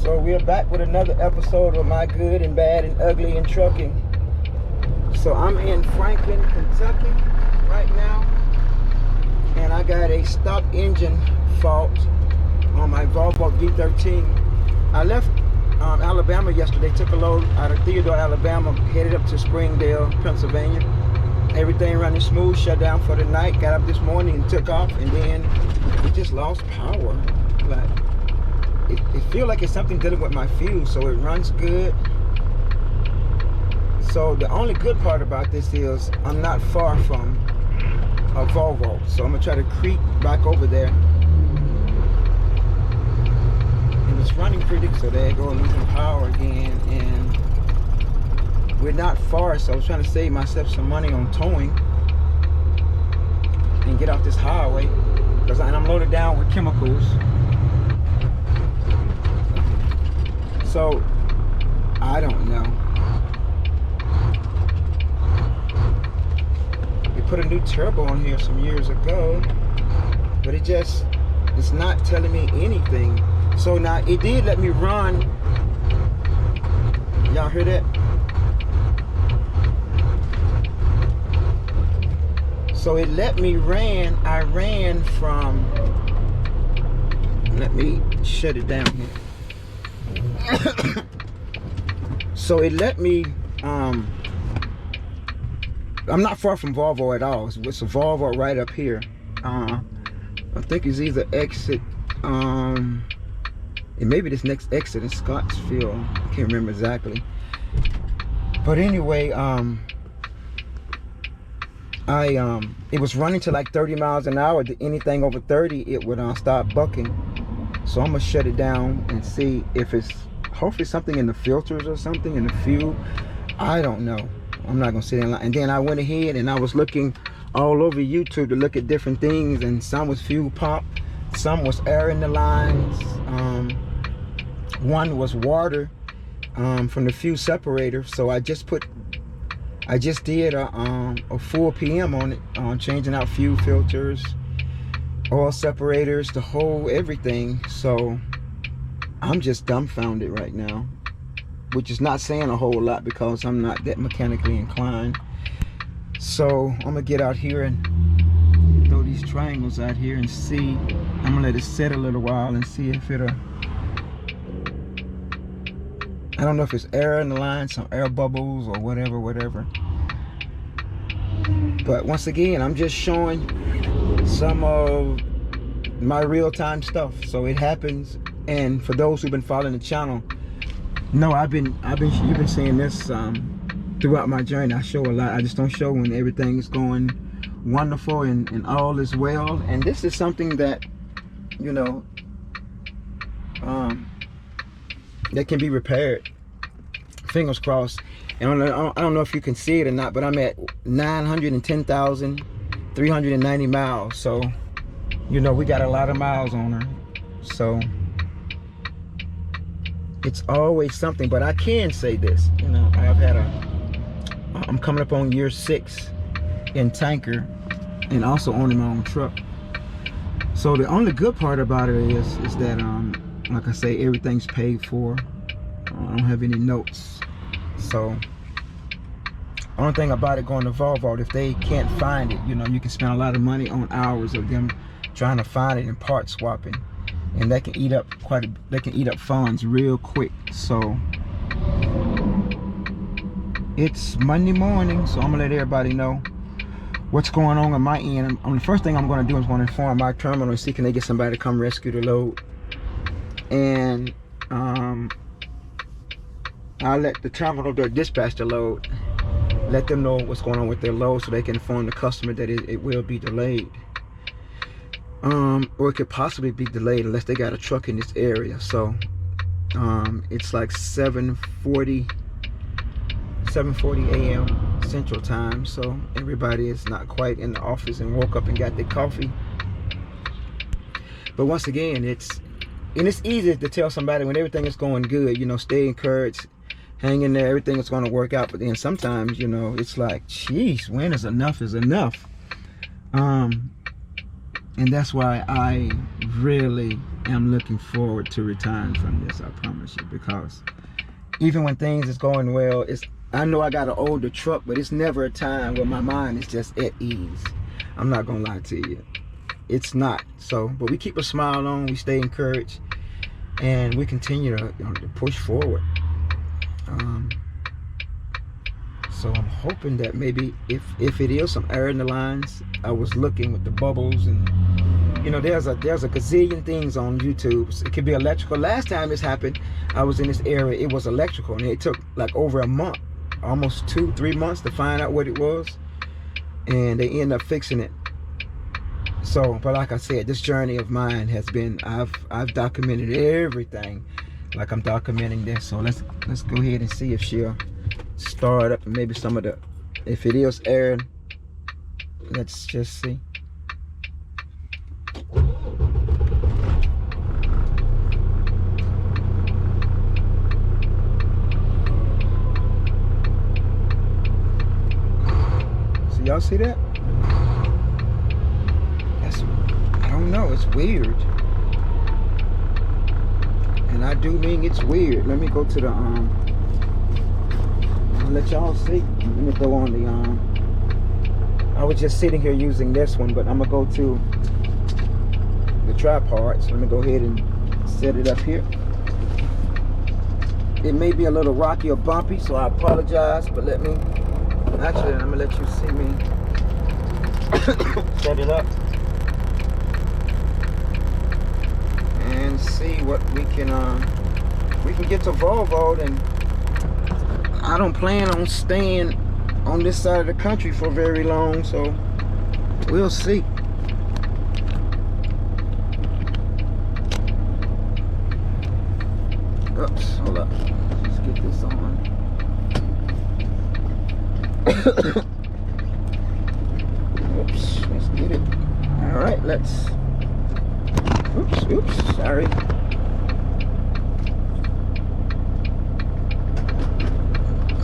So we're back with another episode of My Good and Bad and Ugly in Trucking. So I'm in Franklin, Kentucky right now, and I got a stop engine fault on my Volvo V13. I left Alabama yesterday, took a load out of Theodore, Alabama, headed up to Springdale, Pennsylvania. Everything running smooth, shut down for the night, got up this morning and took off, and then we just lost power. Like, it feels like it's something dealing with my fuse, so it runs good. So the only good part about this is I'm not far from a Volvo, so I'm gonna try to creep back over there. And it's running pretty, so there you go, losing power again. And we're not far, so I was trying to save myself some money on towing and get off this highway, because I'm loaded down with chemicals. So, I don't know. They put a new turbo on here some years ago, but it's not telling me anything. So now, it did let me run. Y'all hear that? So it let me I ran from, let me shut it down here. So it let me, I'm not far from Volvo at all. It's a Volvo right up here. I think it's either exit, it may be this next exit in Scottsville. I can't remember exactly. But anyway, it was running to like 30 miles an hour. Anything over 30, it would start bucking. So I'm gonna shut it down and see if it's hopefully something in the filters or something in the fuel. I don't know. I'm not gonna sit in line. And then I went ahead and I was looking all over YouTube to look at different things, and some was fuel pump, some was air in the lines, one was water from the fuel separator. So I just did a full PM on it, changing out fuel filters, oil separators, the whole everything. So I'm just dumbfounded right now, which is not saying a whole lot because I'm not that mechanically inclined. So I'm gonna get out here and throw these triangles out here and see. I'm gonna let it set a little while and see if it'll, I don't know if it's air in the line, some air bubbles or whatever. But once again, I'm just showing some of my real-time stuff. So it happens, and for those who've been following the channel, no, you've been seeing this throughout my journey. I show a lot. I just don't show when everything is going wonderful and all is well. And this is something that, you know, that can be repaired. Fingers crossed. And I don't know if you can see it or not, but I'm at 910,390 miles. So, you know, we got a lot of miles on her. So it's always something. But I can say this, you know, I'm coming up on year 6 in tanker and also owning my own truck. So the only good part about it is that like I say, everything's paid for. I don't have any notes. So only thing about it going to Volvo, if they can't find it, you know, you can spend a lot of money on hours of them trying to find it and part swapping, and that can eat up funds real quick. So it's Monday morning, so I'm gonna let everybody know what's going on my end. The first thing I'm gonna do is gonna inform my terminal and see can they get somebody to come rescue the load. And I'll let the terminal dispatch the load, let them know what's going on with their load so they can inform the customer that it will be delayed. Or it could possibly be delayed unless they got a truck in this area. So it's like 7:40 a.m. Central Time, so everybody is not quite in the office and woke up and got their coffee. But once again, it's easy to tell somebody when everything is going good, you know, stay encouraged, hang in there, everything is going to work out. But then sometimes, you know, it's like, geez, when is enough is enough. And that's why I really am looking forward to retiring from this, I promise you, because even when things is going well, I know I got an older truck, but it's never a time where my mind is just at ease. I'm not gonna lie to you, it's not. So, but we keep a smile on, we stay encouraged, and we continue to push forward. So I'm hoping that maybe if it is some air in the lines, I was looking with the bubbles, and there's a gazillion things on YouTube. It could be electrical. Last time this happened, I was in this area, it was electrical, and it took like over a month, almost 2-3 months to find out what it was, and they end up fixing it. So, but like I said, this journey of mine has been, I've documented everything like I'm documenting this. So let's go ahead and see if she'll start up, and maybe some of the, if it is airing, let's just see. So y'all see that? I don't know, it's weird. And I do mean it's weird. Let me go to the I'll let y'all see. Let me go on the I was just sitting here using this one, but I'm gonna go to the tripod. So let me go ahead and set it up here. It may be a little rocky or bumpy, so I apologize, but actually I'm gonna let you see me set it up and see what we can get to Volvo. And I don't plan on staying on this side of the country for very long, so we'll see. Oops, hold up. Let's get this on. Oops, let's get it. All right, let's. Oops, sorry.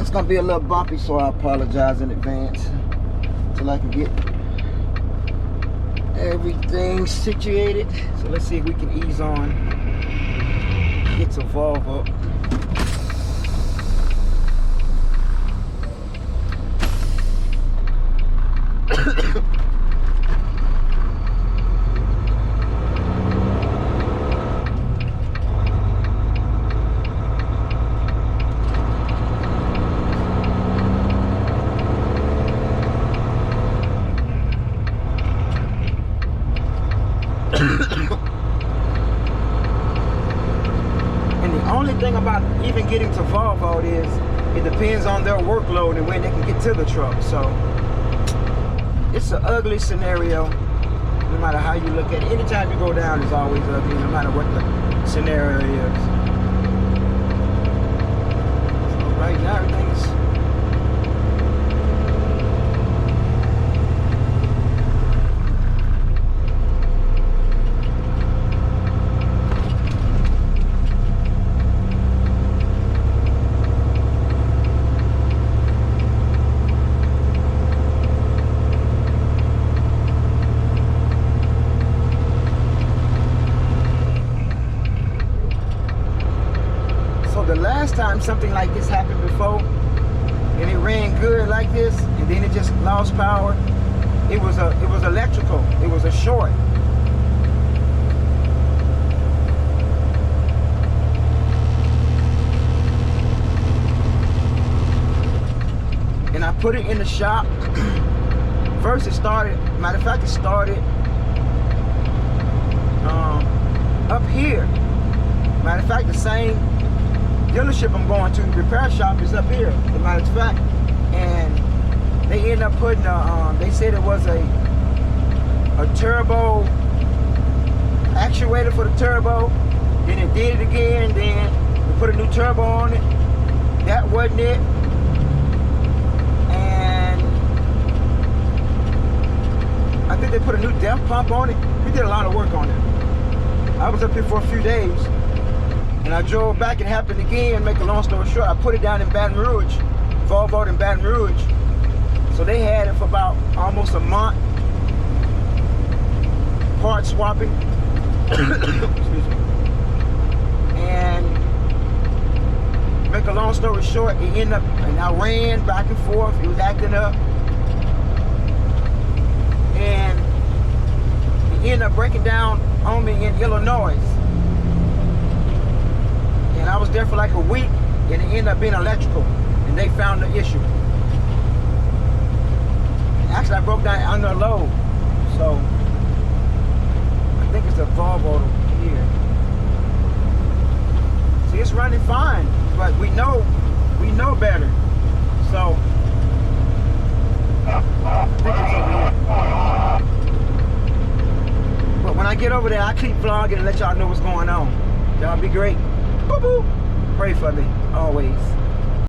It's gonna be a little bumpy, so I apologize in advance till I can get everything situated. So let's see if we can ease on, get to Volvo. And the only thing about even getting to Volvo is it depends on their workload and when they can get to the truck. So it's an ugly scenario no matter how you look at it. Anytime you go down, it's always ugly, no matter what the scenario is. So right now everything's time something like this happened before, and it ran good like this, and then it just lost power. It was electrical. It was a short. And I put it in the shop. First it started, matter of fact, it started up here. Matter of fact, the same dealership I'm going to, the repair shop, is up here, as a matter of fact. And they ended up putting they said it was a turbo actuator for the turbo. Then it did it again, then we put a new turbo on it. That wasn't it. And I think they put a new DEF pump on it. We did a lot of work on it. I was up here for a few days. And I drove back, it happened again. Make a long story short, I put it down in Baton Rouge, Volvo in Baton Rouge. So they had it for about almost a month, part swapping. Excuse excuse me. And make a long story short, it ended up, and I ran back and forth. He was acting up, and he ended up breaking down on me in Illinois. And I was there for like a week, and it ended up being electrical, and they found the issue. Actually, I broke down under load, so I think it's a valve over here. See, it's running fine, but we know better. So I think it's over here. But when I get over there, I keep vlogging and let y'all know what's going on. Y'all be great. Boo boo. Pray for me always.